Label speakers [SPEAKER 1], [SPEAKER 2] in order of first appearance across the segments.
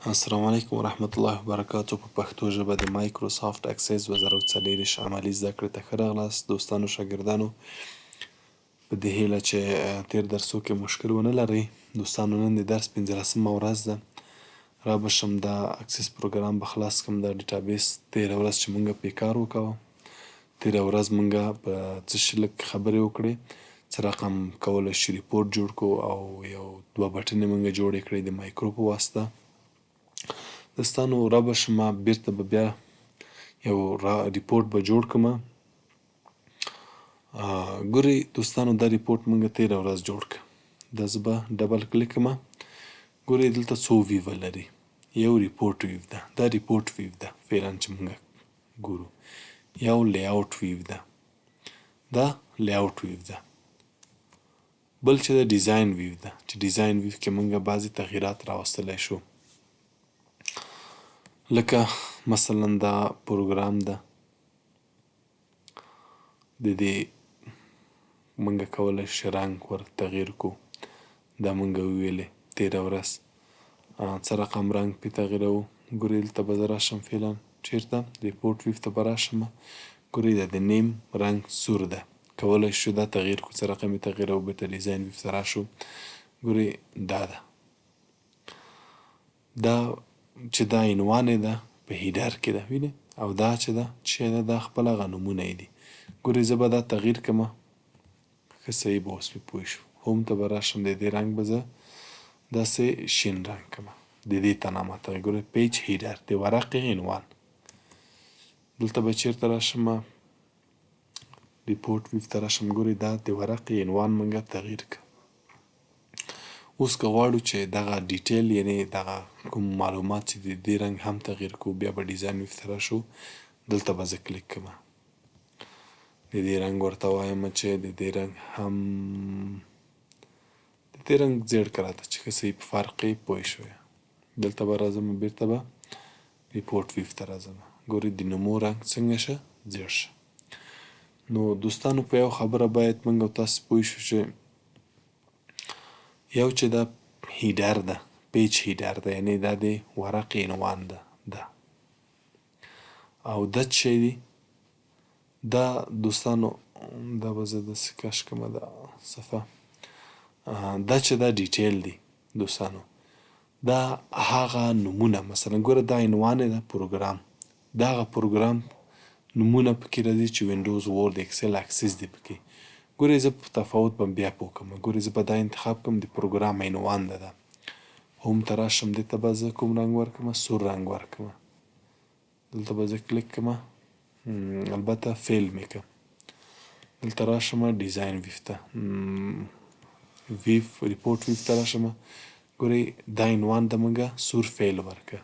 [SPEAKER 1] السلام علیکم ورحمت الله وبرکاتو. په پښتو ژبه د مایکروسافټ اکسس 2024 عملي زده کړې ته ښه راغلاست دوستانو شاګردانو. په دې هیله چې تیر درسو کې مشکل ونه لرئ. دوستانو نن د درس 15مه ورځ ده. را به شم دا اکسس پروګرام به خلاص کړم. دا ډیټابیس تیره ورځ چې مونږ پې کار وکړو، تیره ورځ مونږ په څه شي لږ خبرې وکړې، څه رقم کولی شي ریپورټ جوړ کړو او یو دوه بټنې مونږ جوړې کړې د مایکرو په واسطه. دوستانو را به شمه بیرته به بیا یو ریپورټ به جوړ کړمه. ګورئ دوستانو دا ریپورټ مونږ تیره ورځ جوړ کړ. دا زه به ډبل کلیک کړمه. ګورئ دلته څو ویوه لري. یو ریپورټ ویو ده، دا ریپورټ ویو ده فعلا چې مونږ ګورو. یو لیاوټ ویو ده، دا لیاوټ ویو ده. بل چې د ډیزاین ویو ده چې ډیزاین ویو کې مونږ بعضې تغییرات راوستلی شو، لکه مثلا دا پروګرام ده، د دې مونږ کولی شو رنګ ور تغییر کو. دا مونږ وویلې تیره ورځ څه رقم رنګ پې تغییروو. ګورئ دلته به زه راشم فعلا چېرته ریپورټ ویو ته به راشمه. ګورئ دا د نیم رنګ سور ده، کولی شو دا تغییر کو. څه رقم یې تغییروو، بیرته ډیزاین ویو ته راشو. ګورئ دا ده، دا چې دا عنوان یې ده په هیډر کې ده، وینئ، او دا چې ده چې ده دا خپل هغه نومونه یې دي. ګورئ زه به دا تغییر کړمه. ښه صحیح به اوس مې پوه شو. هوم ته به راشم، د دې رنګ به زه داسې شین رنګ کړمه، د دې ته نامته. ګورئ پیج هیډر، د ورقې عنوان. دلته به چېرته راشمه، ریپورټ ویو ته راشم. ګورئ دا د ورقې عنوان مونږ تغییر کړ. اوس که غواړو چې دغه ډیټیل یعنې دغه کوم معلومات چې د دې رنګ هم تغییر کړو، بیا به ډیزاین ویو ته راشو. دلته به زه کلیک کړمه، د دې رنګ ورته وایم چې د دې رنګ هم د دې رنګ زیړ که راته چې ښه صحیح په فرق یې پوه شوې. دلته به راځم، بیرته به ریپورټ ویو ته راځم. ګورئ د نومو رنګ څنګه شه، زیړ شه. نو دوستانو په یو خبره باید موږ او تاسو پوه شو چې یو چې دا هیډر ده، پیج هیډر ده، یعنې دا د ورقې عنوان ده او دا څه شی دی؟ دا دوستانو دا به زه داسې کش کړمه دا صفحه. دا چې دا ډیټیل دی دوستانو، دا هغه نومونه، مثلا ګوره دا عنوان یې ده پروګرام، دا هغه پروګرام نومونه پکې راځي چې وینډوز، وورد، اکسل، اکسس دي پکې. ګورئ زه په تفاوت به بیا پوه کړم. ګورئ زه به دا انتخاب کړم، د پروګرام عنوان ده. هوم ته راشم، دې ته به زه کوم رنګ ورکړمه؟ سور رنګ ورکړمه. دلته به زه کلیک کړمه، البته فیل مې کړ. دلته راشمه ډیزاین ویو ته، ریپورټ ویو ته راشمه. ګورئ دا عنوان د مونږه سور فیل ورکړه،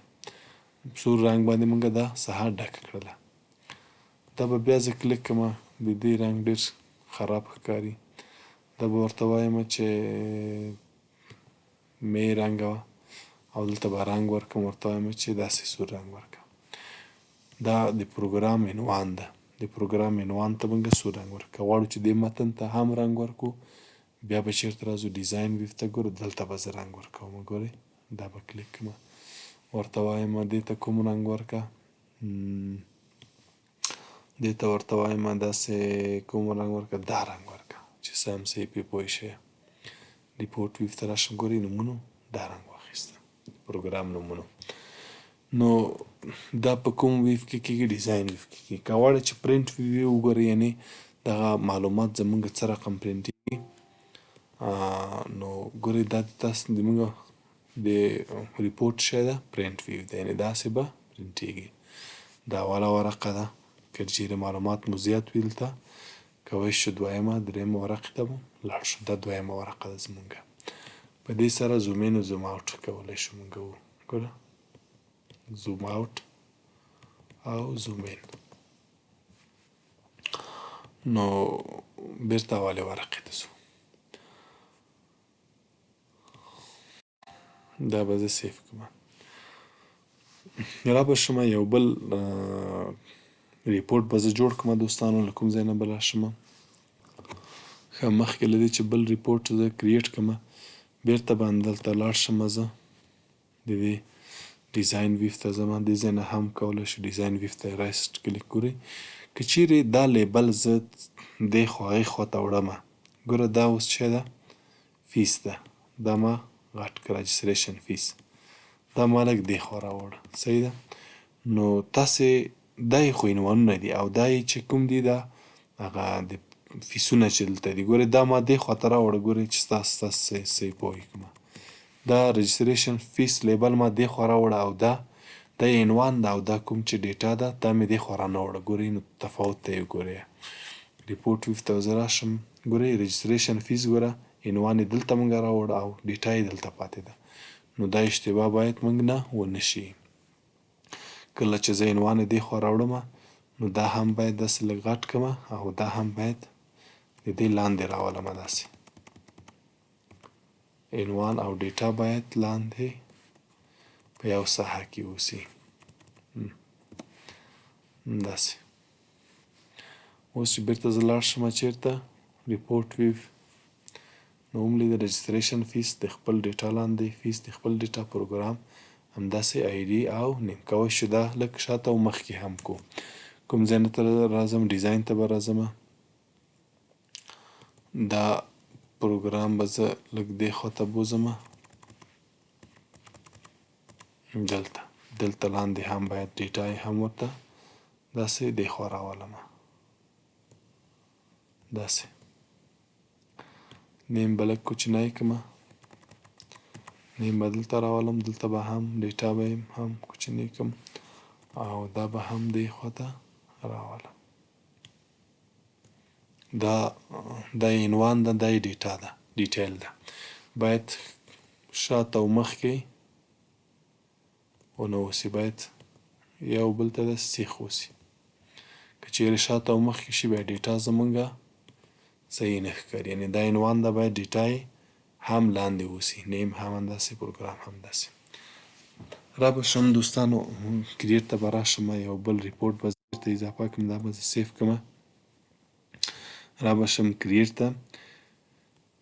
[SPEAKER 1] سور رنګ باندې مونږه دا ساحه ډکه کړله. دا به بیا زه کلیک کړمه، د دې رنګ ډېر خراب ښکاري. دا به ورته وایم چې مې رنګه او دلته به رنګ ورکړم، ورته وایم چې داسې سور رنګ ورکړه. دا د پروګرام عنوان ده، د پروګرام عنوان ته مونږ سور رنګ ورکړو. غواړو چې دې متن ته هم رنګ ورکړو، بیا به چېرته راځو ډیزاین ویو ته. ګورو دلته به زه رنګ ورکوم. ګورئ دا به کلیک کړمه، ورته وایم دې ته کوم رنګ ورکړه، دې ته ورته وایم داسې کوم رنګ ورکړه، دا رنګ ورکړه چې څه هم صحیح پې پوه شئ. ریپورټ ویو ته راشم، ګورئ نومونو دا رنګ واخیسته، پروګرام نومونو. نو دا په کوم ویو کې کېږي؟ ډیزاین ویو کې کېږي. که غواړئ چې پرنټ ویو وګورئ، یعنې دغه معلومات زموږ څه رقم پرنټېږي، نو ګورئ دا تاسو زموږ د ریپورټ شی ده، پرنټ ویو ده، یعنې داسې به پرنټېږي. دا اوله ورقه ده. که چېرې معلومات مو زیات وي دلته کولی شو دویمه، درېیمه ورقې ته مو لاړ شو. دا دویمه ورقه ده زموږه. په دې سره زوم ان او زوم اوټ کولی شو مونږ وګوره، زوم اوټ او زوم ان. نو بیرته اولې ورقې ته ځو. دا به زه سیف کړم. را به شمه یو بل ریپورټ به زه جوړ کړم دوستانو. له کوم ځای نه به راشمه، ښه مخکې له دې چې بل ریپورټ زه کریټ کړم، بیرته به همدلته لاړ شم زه د دې ډیزاین ویو ته ځم. دې ځای نه هم کولی شو ډیزاین ویو ته رایسټ کلیک کړئ. که چیرې دا لیبل زه دې خوا هغې خوا ته وړمه، ګوره دا اوس څه ده؟ فیس ده. دا ما غټ کړه رجسټریشن فیس. دا ما لږ دې خوا راوړه. صحیح ده؟ نو تاسې دا یې خو عنوانونه دي او دا یې چې کوم دي دا هغه د فیسونه چې دلته دي. ګورئ دا ما دې خوا ته راوړه. ګورئ چې ستاسو صحیح پوهېږم. دا رجسټریشن فیس لیبل ما دې خوا راوړه او دا یې عنوان ده او دا کوم چې ډیټا ده دا مې دې خوا رانه وړه. ګورئ نو تفاوت ته یې ګورئ. ریپورټ ویو ته زه راشم. ګورئ رجسټریشن فیس ګوره عنوان یې دلته موږ راوړه او ډیټا یې دلته پاتې ده. نو دا اشتباه باید موږ نه ونه شي. کله چې زه عنوان یې دې خوا راوړمه نو دا هم باید داسې لږ غټ کړمه او دا هم باید د دې لاندې راولمه. داسې عنوان او ډیټا باید لاندې په یو ساحه کې اوسي. داسې اوس چې بیرته زه لاړ شم چېرته ریپورټ ویو نو ومولیده رجسټریشن فیس د خپل ډیټا لاندې فیس د خپل ډیټا پروګرام همداسې آی ډي او نیم. کوی شو دا لږ شاته او مخکې هم کو. کوم ځای نه ته راځم ډیزاین ته به راځم. دا پروګرام به زه لږ دې خوا ته بوځم. دلته لاندې هم باید ډیټا یې هم ورته داسې دې خوا راولمه. داسې نیم به لږ کوچنی کړمه. نیم به دلته راولم. دلته به هم ډیټا به یې هم کوچنی کړم او دا به هم دې خوا ته راولم. دا یې عنوان ده، دا یې ډیټا ده، ډیټیل ده. باید شاته او مخکې ونه اوسي. باید یو بل ته داسې سیخ اوسي. که چیرې شاته او مخکې شي بیا ډیټا زمونږه صحیح نه ښکاري. یعنې دا عنوان ده باید ډیټا یې هم لاندې اوسي. نیم هم همداسې پروګرام هم داسې. را به شم دوستانو کریټ ته به راشم. یو بل ریپورټ به درته اضافه کړم. دا به زه سیف کړم. را به شم کریټ ته.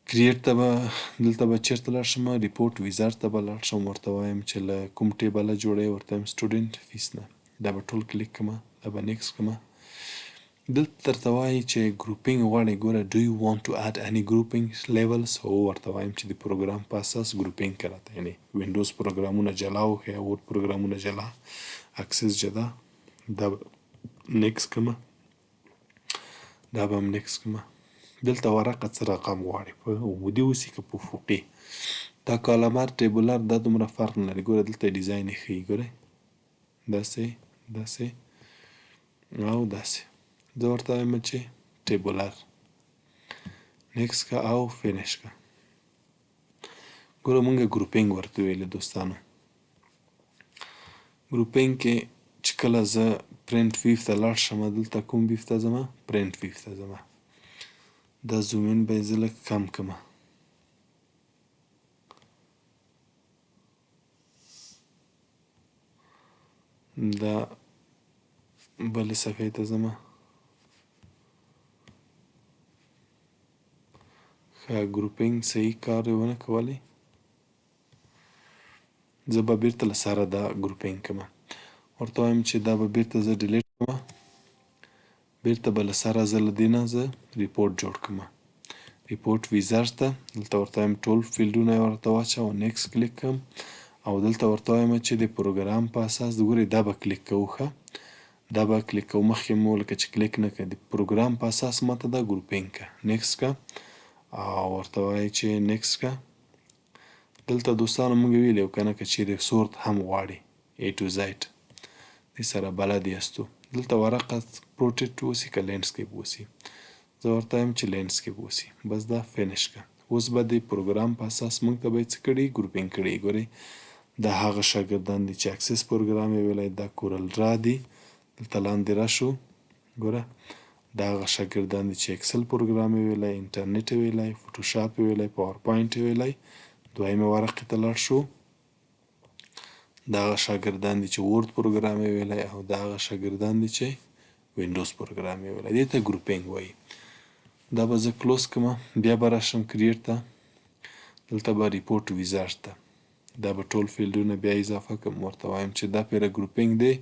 [SPEAKER 1] کریټ ته به دلته به چېرته لاړ شم؟ ریپورټ ویزر ته به لاړ شم. ورته وایم چې له کوم ټیبله جوړوې؟ ورته وایم سټوډنټ فیس نه. دا به ټول کلیک کړم. دا به نیکسټ کړم. دلته درته وایي چې ګروپینګ غواړې. ګوره do you want to add any grouping levels؟ هو ورته وایم چې د پروګرام په اساس ګروپینګ کې راته. یعنې وینډوز پروګرامونه جلا وښیه، ورډ پروګرامونه جلا، اکسس جدا. دا به نیکسټ کړم. دا به هم نیکسټ کړم. دلته ورقه څه رقم غواړي؟ په عمودي اوسي که په افقي؟ دا کالمر ټیبولر دا دومره فرق نه لري. ګوره دلته ډیزاین یې ښیي. ګورئ داسې داسې او داسې. زه ورته وایم چې ټیبولر نیکسټ که او فینش که. ګوره مونږ ګروپینګ ورته ویلې دوستانو. ګروپینګ کې چې کله زه پرنټ ویو ته لاړ شم دلته کوم ویو ته ځم؟ پرنټ ویو ته ځم. دا زومین به یې زه لږ کم کړم. دا بلې صفحې ته ځم. ښه ګروپینګ صحیح کار یې ونه کولی. زه به بیرته له سره دا ګروپینګ کړم. ورته وایم چې دا به بیرته زه ډیلیټ کړم. بیرته به له سره زه له دې نه زه ریپورټ جوړ کړم. ریپورټ ویزر ته دلته ورته وایم ټول فیلډونه یې ورته واچوه. نیکسټ کلیک کړم او دلته ورته وایم چې د پروګرام په اساس ګورئ دا به کلیک کوو. ښه دا به کلیک کوو. مخکې مو لکه چې کلیک نه کړه. د پروګرام په اساس ماته دا ګروپینګ کړه. نیکسټ کړه او ورته وایي چې نیکسټ کړه. دلته دوستانو موږ ویلي وو که نه که چیرې سورت هم غواړي A to Z دې سره بلد یاستو. دلته ورقه پروټیټ اوسي که لینډسکیپ اوسي؟ زه ورته وایم چې لینډسکیپ اوسي. بس دا فینش کړه. اوس به د پروګرام په اساس موږ ته به یې څه کړي؟ ګروپینګ کړي. ګورئ دا هغه شاګردان دي چې اکسس پروګرام یې ویلی. دا کورل را دي. دلته لاندې راشو. ګوره دا هغه شاګردان دي چې اکسل پروګرام یې ویلی، انټرنیټ یې ویلی، فوټوشاپ یې ویلی، پاور پوینټ یې ویلی. دویمې ورقې ته لاړ شو. دا هغه شاګردان دي چې ورډ پروګرام یې ویلی او دا هغه شاګردان دي چې وینډوز پروګرام یې ویلی. دې ته ګروپینګ وایي. دا به زه کلوز کړم. بیا به راشم کریټ ته. دلته به ریپورټ ویزر ته دا به ټول فیلډونه بیا اضافه کړم، ورته وایم چې دا پیره ګروپینګ دی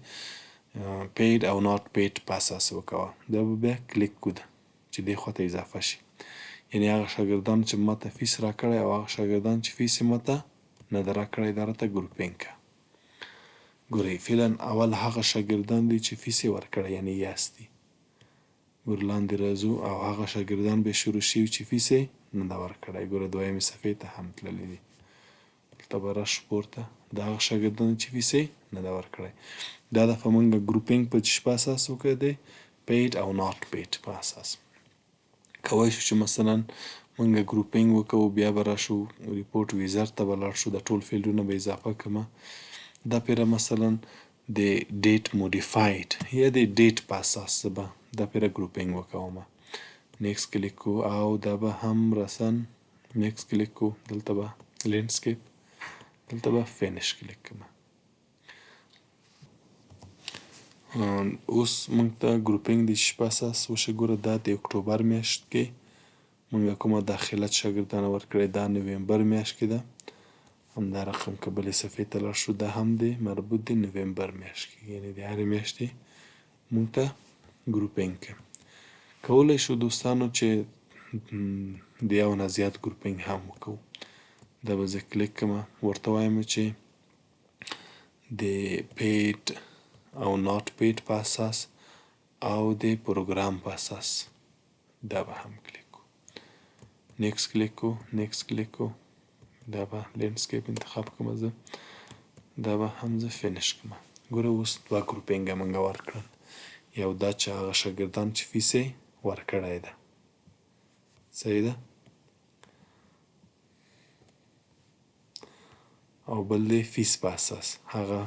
[SPEAKER 1] پیډ او ناٹ پیډ په اساس وکوه. دا به بیا کلیک کوده چې دې خواته اضافه شي، یعنې هغه شاګردان چې ماته فیس راکړی او هغه شاګردان چې فیس یې ماته نه ده راکړی دا راته ګروپینګ که. ګورئ فعلا اول هغه شاګردان دي چې فیس یې ورکړی یعنې یاس دي. ګوره لاندې راځو او هغه شاګردان به شروع شوي چې فیس یې نه ده ورکړی. ګوره دویمې صفحې ته هم تللی دي، دلته به راشو پورته، د هغه شاګردانو چې فیس یې نه ده ورکړی. دا دفعه مونږ ګروپینګ په څه په اساس وکړی دی؟ پیډ او ناٹ پیډ په اساس. کولی شو چې مثلا مونږ ګروپینګ وکړو، بیا به راشو ریپورټ ویزر ته به لاړ شو، د ټول فیلډونه به اضافه کړمه. دا پیره مثلا د ډیټ موډیفاید یا د ډیټ په اساس زه به دا پیره ګروپینګ وکومه. نیکس کلیک کو او دا به هم رسن نیکس کلیک کو، دلته به لینډسکیپ، دلته به فینش کلیک کړمه. اوس مونږ ته ګروپینګ د څه په اساس وشو؟ ګوره دا د اکتوبر میاشت کې مونږ کومه داخلت شاګردانو ورکړې، دا نومبر میاشت کې ده. همدا رقم که بلې صفحې ته لاړ شو، دا هم دی مربوط دی نومبر میاشت کې، یعنې د هرې میاشتې مونږ ته ګروپینګ که. کولی شو دوستانو چې د یو نه زیات ګروپینګ هم وکړو. دا به زه کلیک کړمه، ورته وایم چې د پیډ او ناٹ پیډ په اساس او د پروګرام په اساس دا به هم کلیک کو. نیکس کلیک کو، نیکس کلیک کو، دا به لینډسکیپ انتخاب کړمه زه، دا به هم زه فینش کړمه. ګوره اوس دوه ګروپینګه مونږه ورکړل، یو دا چې هغه شاګردان چې فیس یې ورکړی ده، صحیح ده، او بل دی فیس په اساس، هغه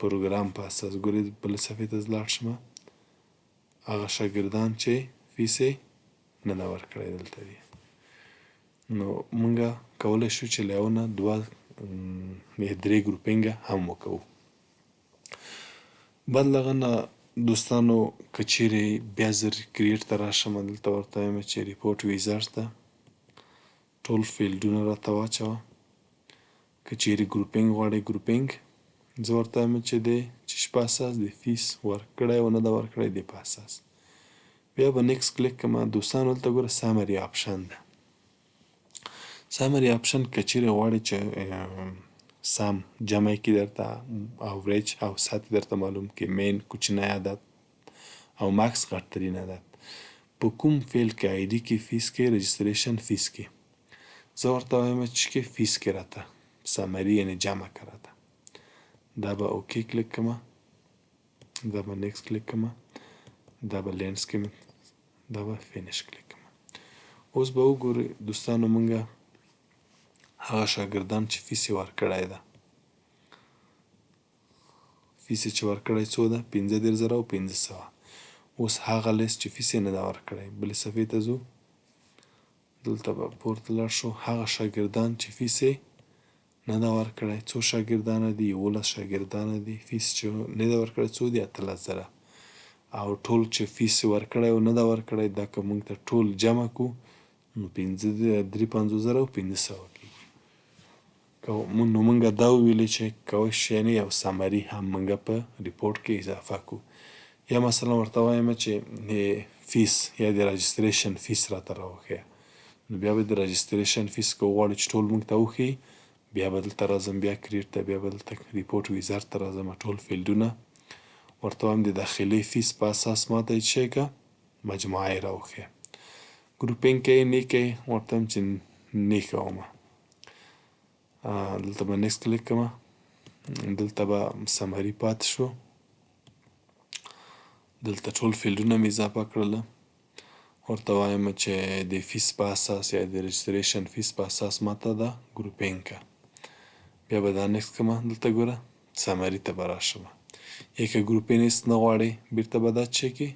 [SPEAKER 1] پروګرام په اساس. ګورئ بلې صفحې ته لاړ شمه، هغه شاګردان چې فیس یې نه ده ورکړی دلته دي. نو مونږه کولی شو چې له یو نه دوه درې ګروپینګه هم وکړو. بعد له هغه نه دوستانو که چیرې بیا زه کریټ ته راشم، دلته ورته وایم چې ریپورټ ویزر ته ټول فیلډونه راته واچوه. که چیرې ګروپینګ غواړئ ګروپینګ، زه ورته وایم چې د څه په اساس د فیس ورکړی او نه ده ورکړی دې په اساس. بیا به نیکس کلیک کړمه. دوستانو دلته ګوره سامري آپشن ده. سامري آپشن که چیرې غواړئ چې سم جمع کې درته اوریج او سطح درته معلوم کې، مین کوچنی عدد او ماکس غټ ترین عدد، په کوم فیل کې آی ډي کې فیس کې رجستریشن فیس کې، زه ورته وایم چې کې فیس کې راته سامري یعنې جمع که راته. دا به اوکې کلیک کړمه، دا به نیکس کلیک کړمه، دا به لینډسکیپ، دا به فینش کلیک کړمه. اوس به وګورئ دوستانو مونږه هغه شاګردان چې فیس یې ورکړی ده، فیس یې چې ورکړی څو ده؟ 15,000 او 500. اوس هغه لیست چې فیس یې نه ده ورکړی، بلې صفحې ته ځو، دلته به پورته لاړ شو، هغه شاګردان چې فیس یې نه ده ورکړی څو شاګردانه دي؟ 11 شاګردانه دي. فیس چې نه ده ورکړی څو دي؟ 18,000. او ټول چې فیس یې ورکړی او نه ده ورکړی، دا که مونږ ته ټول جمع کړو نو 53,500 کېږي. نو مونږه دا وویلې چې کولی شو یعنې یو سمري هم مونږه په ریپورټ کې اضافه کړو. یا مثلا ورته وایم چې فیس یا د رجستریشن فیس راته راوښیه، نو بیا به د رجستریشن فیس که وغواړئ چې ټول مونږ ته وښیي، بیا به دلته راځم، بیا کریټ ته، بیا به دلته ریپورټ ویزر ته راځم، ټول فیلډونه ورته وایم د داخلي فیس په اساس ماته یې څه که مجموعه یې راوښیه. ګروپینګ کوئ نه کوئ، ورته وایم چې نه کومه. دلته به نیکس کلیک کړمه، دلته به سمري پاتې شو، دلته ټول فیلډونه مې اضافه کړله. ورته وایم چې د فیس په اساس یا د رجستریشن فیس په اساس ماته دا ګروپینګ که. بیا به دا نیکس کړمه، دلته ګوره سمري ته به راشم. یا که ګروپینګ هېڅ نه غواړئ، بیرته به دا څه کړئ،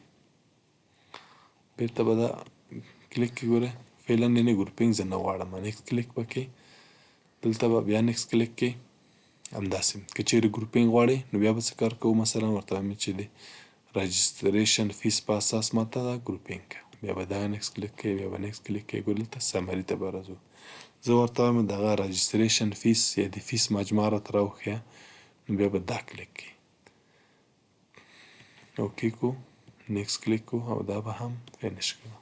[SPEAKER 1] بیرته به دا کلیک کړئ. ګوره فعلا یعنې ګروپینګ زه نه غواړم، نیکس کلیک به کړئ، دلته به بیا نیکس کلیک کړئ. همداسې که چیرې ګروپینګ غواړئ نو بیا به څه کار کوو، مثلا ورته وایم چې د رجستریشن فیس په اساس ماته دا ګروپینګ که. بیا به دغه نیکس کلیک کړئ، بیا به نیکس کلیک کړئ. ګوره دلته سمري ته به راځو، زه ورته وایم دغه رجسټریشن فیس یا د فیس مجموعه راته راوښیه، نو بیا به دا کلیک کړي. اوکې کو، نیکسټ کلیک کو او دا به هم فینش کړو.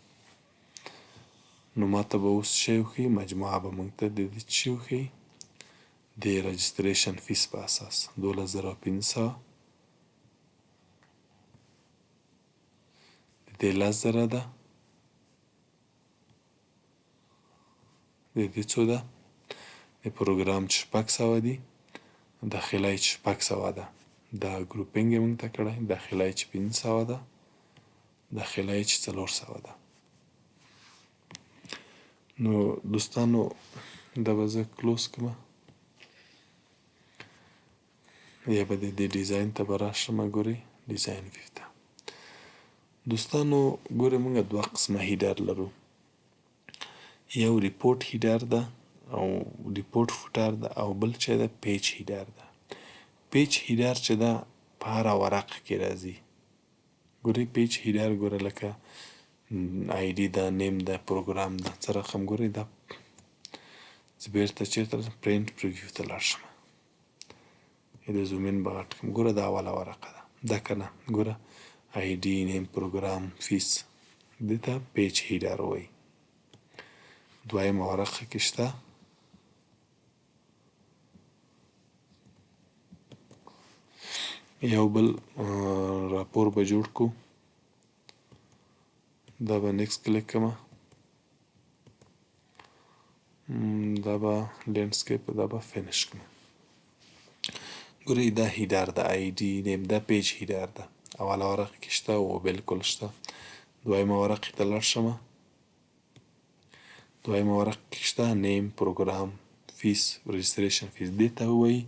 [SPEAKER 1] نو ماته به اوس شی وښیي، مجموعه به موږ ته د دې څه شی وښیي، د رجسټریشن فیس په اساس 12,500 د دې 10,000 ده، د دې څو ده، د پروګرام چې 600 دي، داخله یې چې 600 ده، دا ګروپینګ یې موږ ته کړی، داخله یې چې 500 ده، داخله یې چې 400 ده. نو دوستانو دا به زه کلوز کړم، یا به د دې ډیزاین ته به راشم. ګورئ ډیزاین ویو ته دوستانو، ګورئ موږ دوه قسمه هیډر لرو، یو ریپورټ هیډر ده او ریپورټ فوټر ده، او بل چې ده پیج هیډر ده. پیج هیډر چې ده په هره ورقه کې راځي. ګورئ پیج هیډر ګوره لکه آی ډي ده، نیم ده، پروګرام ده، څه رقم. ګورئ دا زه بیرته چېرته راشم، پرینټ پریویو ته لاړ شم، د زومین به غټ کړم. ګوره دا اوله ورقه ده، دا که نه ګوره آی ډي، نیم، پروګرام، فیس، دې ته پیج هیډر وایي. دویمه ورقه کې شته، یو بل راپور به جوړ کو، دا به نیکسټ کلیک کړم، دا به لینډسکیپ، دا به فینش کړم. ګورئ دا هیډر ده، آی ډي نیم، دا پیج هیډر ده، اوله ورقه کې شته او بالکل شته. دویمه ورقې ته لاړ شم، دویمه ورقه کې شته نیم، پروګرام، فیس، رجسټریشن فیس، دې ته وایي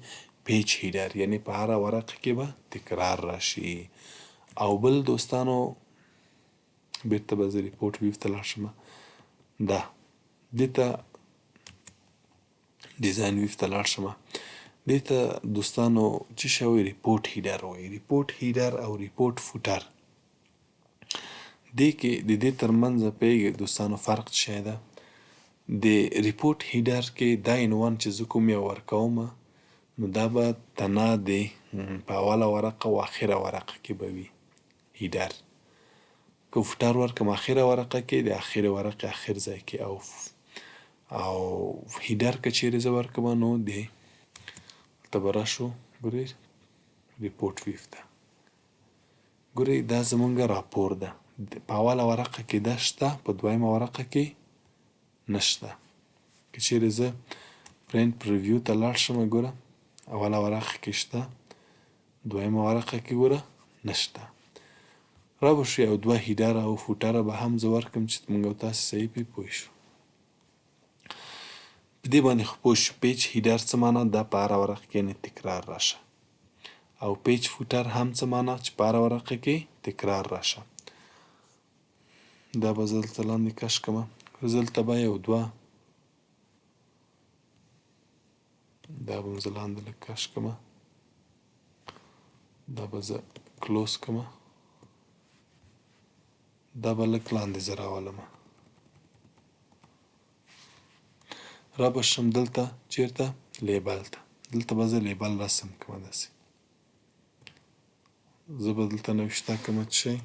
[SPEAKER 1] پیج هیډر، یعنی په هره ورقه کې به تکرار راشي. او بل دوستانو بیرته به زه ریپورټ ویو ته لاړ شم، دا دې ته ډیزاین ویو ته لاړ شم، دې ته دوستانو څه شی وایي، ریپورټ هیډر وایي. ریپورټ هیډر او ریپورټ فوټر، دې کې د دې ترمنځ پوهېږئ دوستانو فرق څه شی ده. د ریپورټ هیډر کې دا عنوان چې زه کوم یو ورکوم، نو دا به تنها د په اوله ورقه او اخره ورقه کې به وي هیډر. که فوټر ورکړم اخره ورقه کې، د اخرې ورقې اخر ځای کې، او هیډر که چیرې زه ورکړم نو دلته به راشو، ګورئ ریپورټ ویو ته، ګورئ دا زمونږ راپور ده. په اوله ورقه کې دا شته، په دویمه ورقه کې نشته. که چیرې زه پرینټ پریویو ته لاړ شم، ګوره اوله ورقه کې شته، دویمه ورقه کې ګوره نشته. را به شو یو دوه هیډره او فوټره به هم زه ورکړم چې موږ او تاسې صحیح پرې پوه شو. په دې باندې خو پوه شو پیج هیډر څه معنا، دا په هره ورقه کې یعنې تکرار راشه، او پیج فوټر هم څه معنا چې په هره ورقه کې تکرار راشه. دا به زه دلته لاندې کش کړم، زه دلته به یو دوه، دا به زه لاندې لږ کش کړم، دا به زه کلوز کړم، دا به لږ لاندې زه راولم. را به شم دلته چېرته، لیبل ته، دلته به زه لیبل رسم کړم. داسې زه به دلته نوشته کړم څه شی،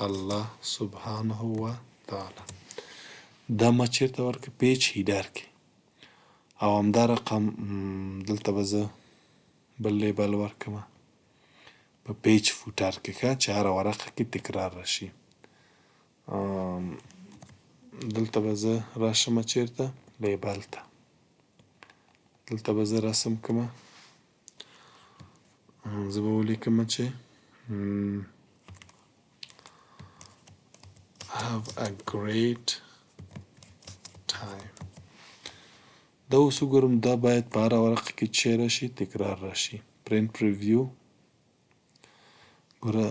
[SPEAKER 1] الله سبحانه و تعالی. دا ما چېرته ورکړه، پیج هیډر کې، او همدا رقم دلته به زه بل لیبل ورکړم په پیج فوټر کې، ښه چې هره ورقه کې تکرار راشي. دلته به زه راشم چېرته، لیبل ته، دلته به زه رسم کړم، زه به ولیکم چې have a great time. دا اوس وګورم، دا باید په هره ورقه کې څه راشي، تکرار راشي. پرینټ پریویو، ګوره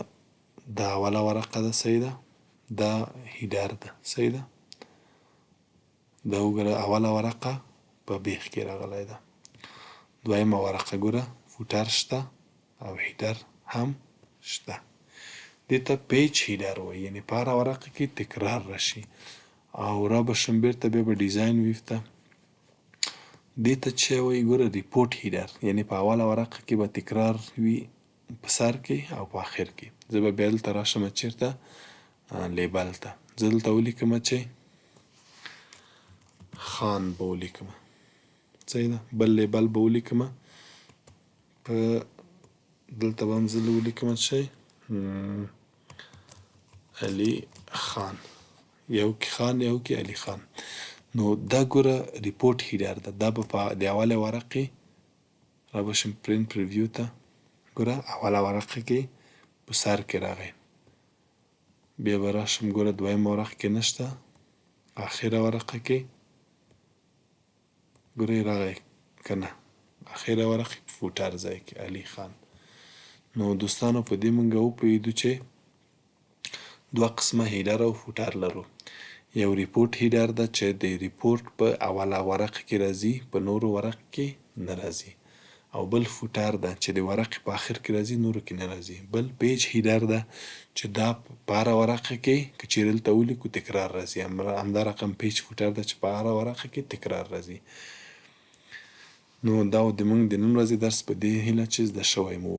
[SPEAKER 1] دا اوله ورقه ده، صحیح ده، دا هیډر ده، صحیح ده، دا وګوره اوله ورقه په بیخ کې راغلی ده، دویمه ورقه ګوره فوټر شته او هیډر هم شته. دې ته پیج هیډر وایي، یعنې په هره ورقه کې تکرار راشي. او را به شم بېرته بیا به ډیزاین ویو ته. دې ته چې وایي ګوره ریپورټ هیډر، یعنې په اوله ورقه کې به تکرار وي په سر کې او په آخر کې. زه به بیا دلته راشم چېرته لیبل ته. زه دلته ولیکم چې خان به ولیکم. صحیح ده. بل لیبل به ولیکم په دلته به هم زه ولیکم چې علي خان. یو کې خان یو کې علي خان. نو دا ګوره ریپورټ هیډر ده. دا به په د اولې ورقې را به شم پرنټ پریویو ته. ګوره اوله ورقه کې په سر کې راغی. بیا به راشم ګوره دویمه ورقه کې نشته. آخره ورقه کې ګوره راغی که نه. آخره ورقه په فوټر ځای کې علي خان. نو دوستانو په دې موږ وپوهېدو چې دوه قسمه هیډر او فوټر لرو. یو ریپورټ هیډر ده چې د ریپورټ په اوله ورقه کې راځي، په نورو ورقو کې نه راځي. او بل فوټر ده چې د ورقې په آخر کې راځي، نورو کې نه راځي. بل پیج هیډر ده چې دا په هره ورقه کې که چیرې دلته ولیکو تکرار راځي. همدا رقم پیج فوټر ده چې په هره ورقه کې تکرار راځي. نو دا د موږ د نن ورځې درس په دې هیله چې زده شوی مو.